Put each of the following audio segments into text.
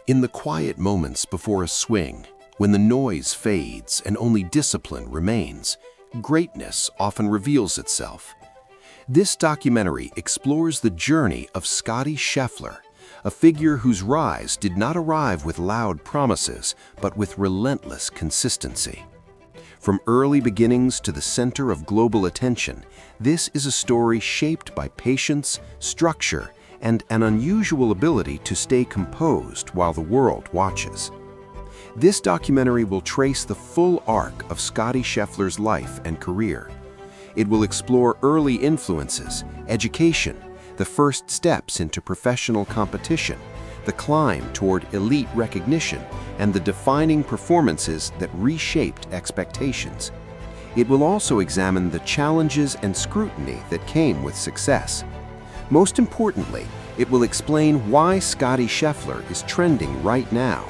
In the quiet moments before a swing, when the noise fades and only discipline remains, greatness often reveals itself. This documentary explores the journey of Scottie Scheffler, a figure whose rise did not arrive with loud promises, but with relentless consistency. From early beginnings to the center of global attention, this is a story shaped by patience, structure, and an unusual ability to stay composed while the world watches. This documentary will trace the full arc of Scottie Scheffler's life and career. It will explore early influences, education, the first steps into professional competition, the climb toward elite recognition, and the defining performances that reshaped expectations. It will also examine the challenges and scrutiny that came with success. Most importantly, it will explain why Scottie Scheffler is trending right now,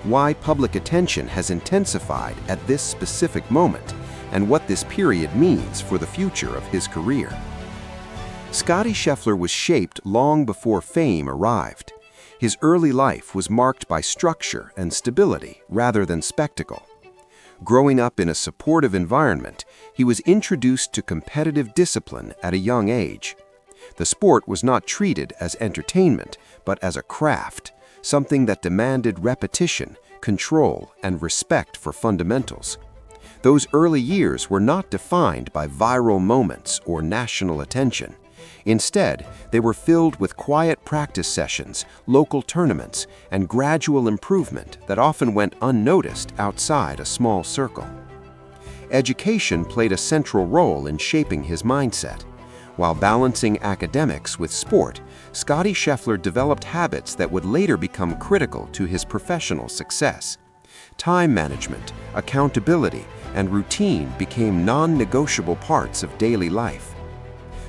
why public attention has intensified at this specific moment, and what this period means for the future of his career. Scottie Scheffler was shaped long before fame arrived. His early life was marked by structure and stability rather than spectacle. Growing up in a supportive environment, he was introduced to competitive discipline at a young age. The sport was not treated as entertainment, but as a craft, something that demanded repetition, control, and respect for fundamentals. Those early years were not defined by viral moments or national attention. Instead, they were filled with quiet practice sessions, local tournaments, and gradual improvement that often went unnoticed outside a small circle. Education played a central role in shaping his mindset. While balancing academics with sport, Scottie Scheffler developed habits that would later become critical to his professional success. Time management, accountability, and routine became non-negotiable parts of daily life.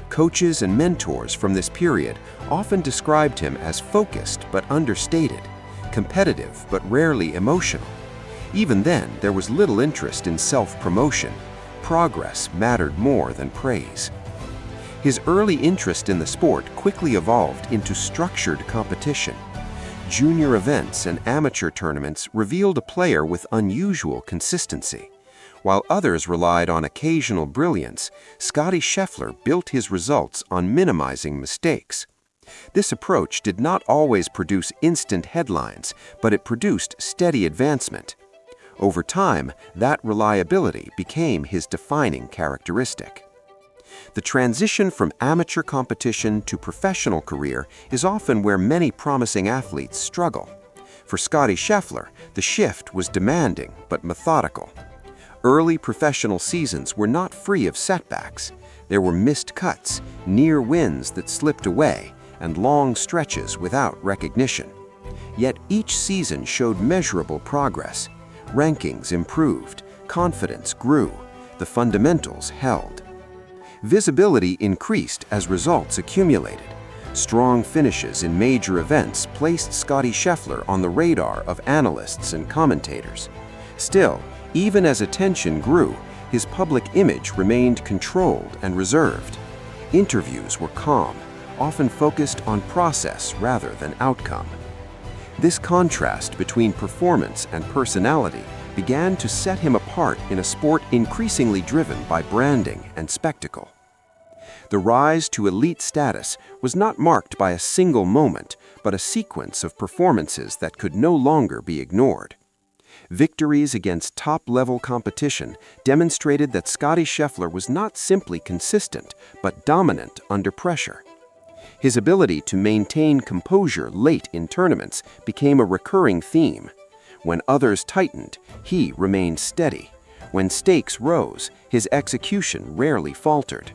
Coaches and mentors from this period often described him as focused but understated, competitive but rarely emotional. Even then, there was little interest in self-promotion. Progress mattered more than praise. His early interest in the sport quickly evolved into structured competition. Junior events and amateur tournaments revealed a player with unusual consistency. While others relied on occasional brilliance, Scottie Scheffler built his results on minimizing mistakes. This approach did not always produce instant headlines, but it produced steady advancement. Over time, that reliability became his defining characteristic. The transition from amateur competition to professional career is often where many promising athletes struggle. For Scottie Scheffler, the shift was demanding but methodical. Early professional seasons were not free of setbacks. There were missed cuts, near wins that slipped away, and long stretches without recognition. Yet each season showed measurable progress. Rankings improved, confidence grew, the fundamentals held. Visibility increased as results accumulated. Strong finishes in major events placed Scottie Scheffler on the radar of analysts and commentators. Still, even as attention grew, his public image remained controlled and reserved. Interviews were calm, often focused on process rather than outcome. This contrast between performance and personality began to set him apart in a sport increasingly driven by branding and spectacle. The rise to elite status was not marked by a single moment, but a sequence of performances that could no longer be ignored. Victories against top-level competition demonstrated that Scottie Scheffler was not simply consistent, but dominant under pressure. His ability to maintain composure late in tournaments became a recurring theme. When others tightened, he remained steady. When stakes rose, his execution rarely faltered.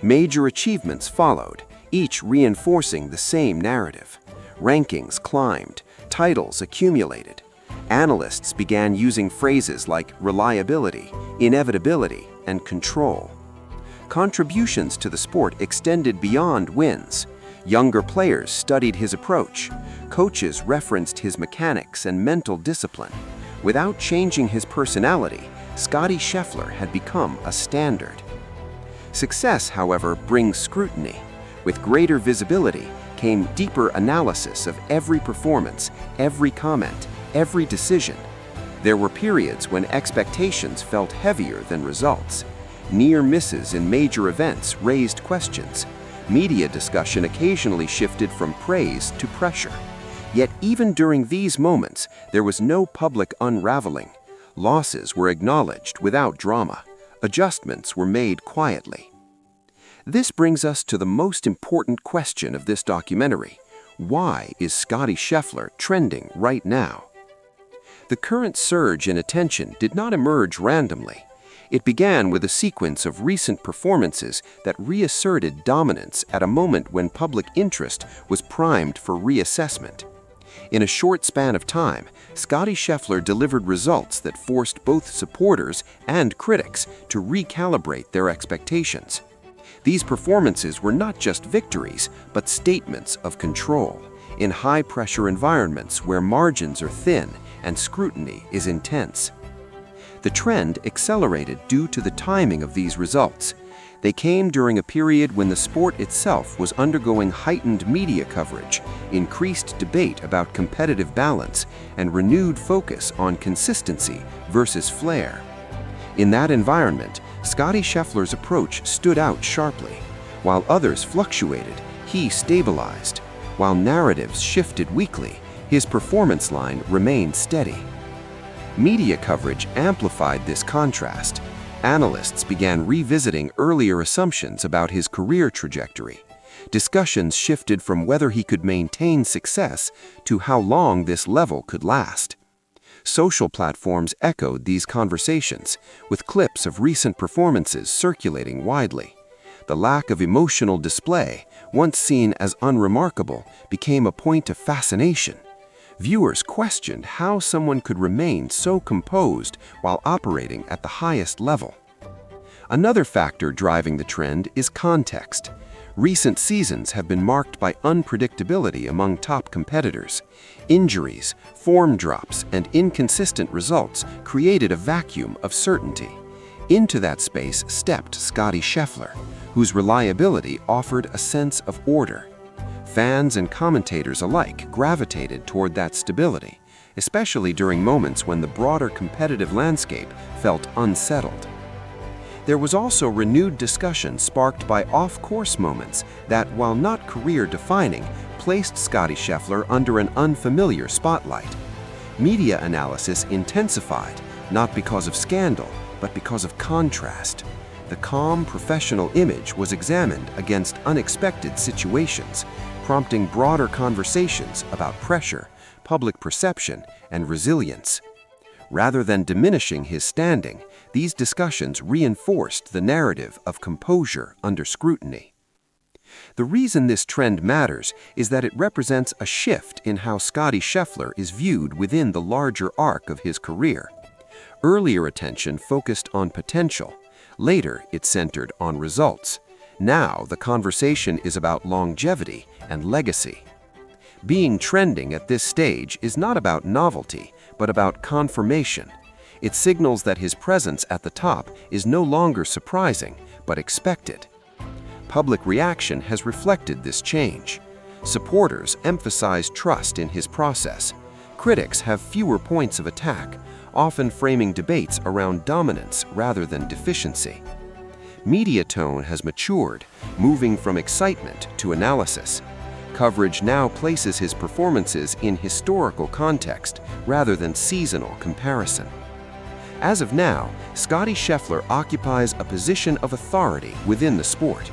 Major achievements followed, each reinforcing the same narrative. Rankings climbed, titles accumulated. Analysts began using phrases like reliability, inevitability, and control. Contributions to the sport extended beyond wins. Younger players studied his approach. Coaches referenced his mechanics and mental discipline. Without changing his personality, Scottie Scheffler had become a standard. Success, however, brings scrutiny. With greater visibility, came deeper analysis of every performance, every comment, every decision. There were periods when expectations felt heavier than results. Near misses in major events raised questions. Media discussion occasionally shifted from praise to pressure. Yet even during these moments, there was no public unraveling. Losses were acknowledged without drama. Adjustments were made quietly. This brings us to the most important question of this documentary. Why is Scottie Scheffler trending right now? The current surge in attention did not emerge randomly. It began with a sequence of recent performances that reasserted dominance at a moment when public interest was primed for reassessment. In a short span of time, Scottie Scheffler delivered results that forced both supporters and critics to recalibrate their expectations. These performances were not just victories, but statements of control in high-pressure environments where margins are thin and scrutiny is intense. The trend accelerated due to the timing of these results. They came during a period when the sport itself was undergoing heightened media coverage, increased debate about competitive balance, and renewed focus on consistency versus flair. In that environment, Scottie Scheffler's approach stood out sharply. While others fluctuated, he stabilized. While narratives shifted weekly, his performance line remained steady. Media coverage amplified this contrast. Analysts began revisiting earlier assumptions about his career trajectory. Discussions shifted from whether he could maintain success to how long this level could last. Social platforms echoed these conversations, with clips of recent performances circulating widely. The lack of emotional display, once seen as unremarkable, became a point of fascination. Viewers questioned how someone could remain so composed while operating at the highest level. Another factor driving the trend is context. Recent seasons have been marked by unpredictability among top competitors. Injuries, form drops, and inconsistent results created a vacuum of certainty. Into that space stepped Scottie Scheffler, whose reliability offered a sense of order. Fans and commentators alike gravitated toward that stability, especially during moments when the broader competitive landscape felt unsettled. There was also renewed discussion sparked by off-course moments that, while not career-defining, placed Scottie Scheffler under an unfamiliar spotlight. Media analysis intensified, not because of scandal, but because of contrast. The calm, professional image was examined against unexpected situations, prompting broader conversations about pressure, public perception, and resilience. Rather than diminishing his standing, these discussions reinforced the narrative of composure under scrutiny. The reason this trend matters is that it represents a shift in how Scottie Scheffler is viewed within the larger arc of his career. Earlier attention focused on potential. Later, it centered on results. Now, the conversation is about longevity and legacy. Being trending at this stage is not about novelty, but about confirmation. It signals that his presence at the top is no longer surprising, but expected. Public reaction has reflected this change. Supporters emphasize trust in his process. Critics have fewer points of attack, often framing debates around dominance rather than deficiency. Media tone has matured, moving from excitement to analysis. Coverage now places his performances in historical context rather than seasonal comparison. As of now, Scottie Scheffler occupies a position of authority within the sport.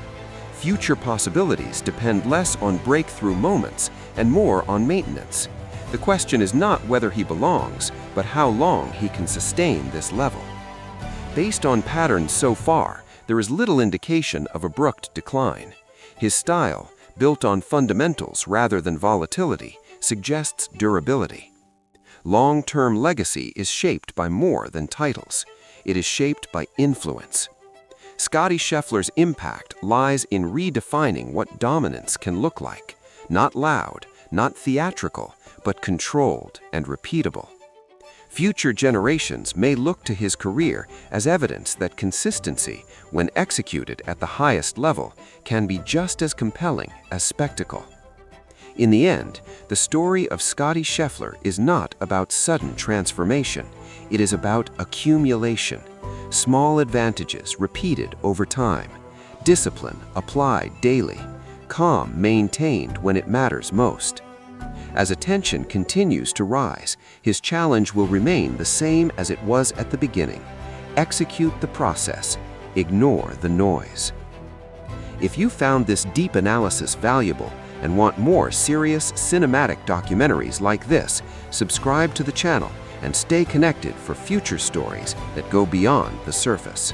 Future possibilities depend less on breakthrough moments and more on maintenance. The question is not whether he belongs, but how long he can sustain this level. Based on patterns so far, there is little indication of abrupt decline. His style, built on fundamentals rather than volatility, suggests durability. Long-term legacy is shaped by more than titles. It is shaped by influence. Scottie Scheffler's impact lies in redefining what dominance can look like. Not loud, not theatrical, but controlled and repeatable. Future generations may look to his career as evidence that consistency, when executed at the highest level, can be just as compelling as spectacle. In the end, the story of Scottie Scheffler is not about sudden transformation. It is about accumulation, small advantages repeated over time, discipline applied daily, calm maintained when it matters most. As attention continues to rise, his challenge will remain the same as it was at the beginning. Execute the process, ignore the noise. If you found this deep analysis valuable and want more serious cinematic documentaries like this, subscribe to the channel and stay connected for future stories that go beyond the surface.